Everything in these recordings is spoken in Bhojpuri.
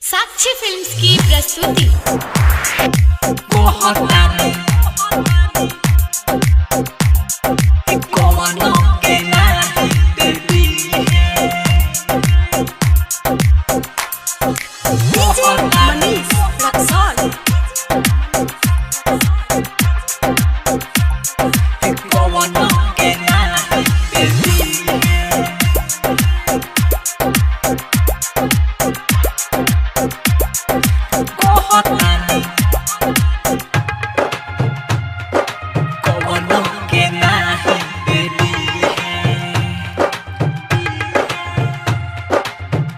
साक्षी फिल्म्स की प्रस्तुति।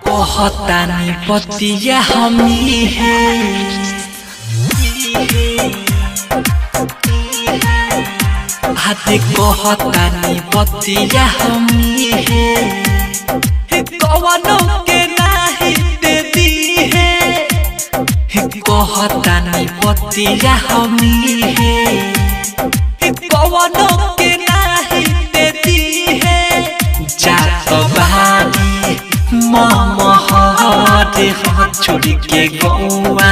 कहतानी पतिया हमी है हाथे कहतानी पतिया हमी है कवनो के नाही दे दी है कहतानी पतिया हमी है कवनो के नाही दे दी है जात बहारी हमारे हाथ छोड़ के गौआ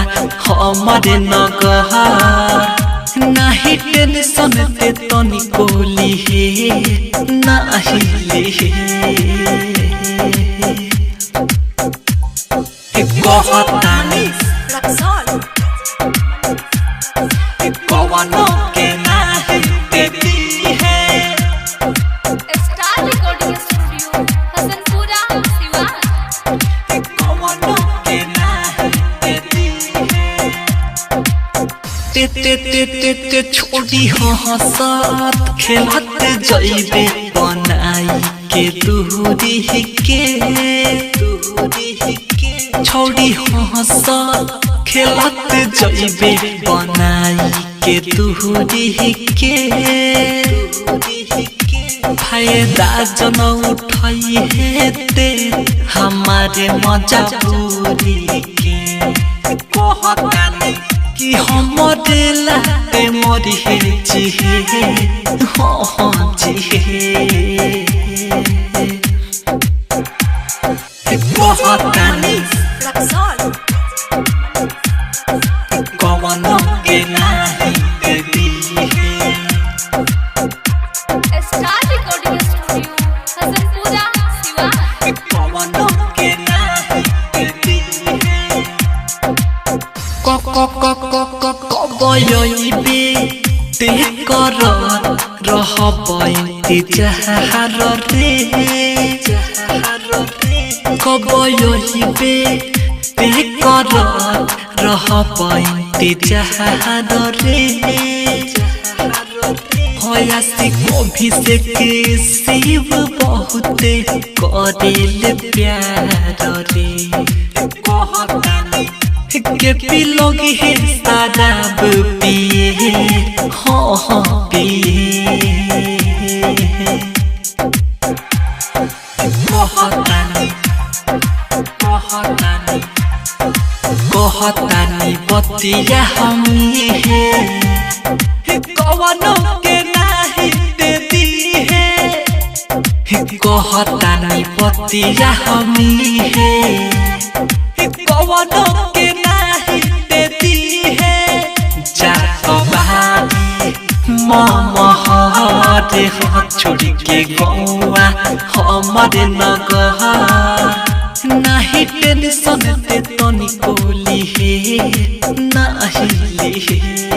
हमारे नगर नहीं टेंशन ते तनी कोली है नहीं कहतानी कवनो के नाही देती है star recording studio Hasanpura Siwan. ते छोड़ी हंसत खेलत जइबे बनाई के दूरी के छोड़ी हंसत खेलत जइबे बनाई के दूरी के फायदा जन उठाई है ते हमारे मजबूरी के कहतानी कि हमरे लाते मोरी है जिहे हाँ जिहे कहतानी कवनो के नाही देती है star recording studio Hasanpura Siwan. कवनो के नाही देती है कबयबे ते कर रहबै जहार रे कबयबे ते कर रहबै जहार रे हयासी अभिषेक शिव बहुते करेल प्यार रे कहतानी के पिलोगी है शराब पिए हाँ हाँ पिए कहतानी पतिया हमी है कवनो के नाही देती है कहतानी पतिया हमी है कवनो के नाही देती है जात बहारी हमारे हाथ छोड़ के गौआ हमारे नगर नहीं टेंशन ते तनी कोली है नहीं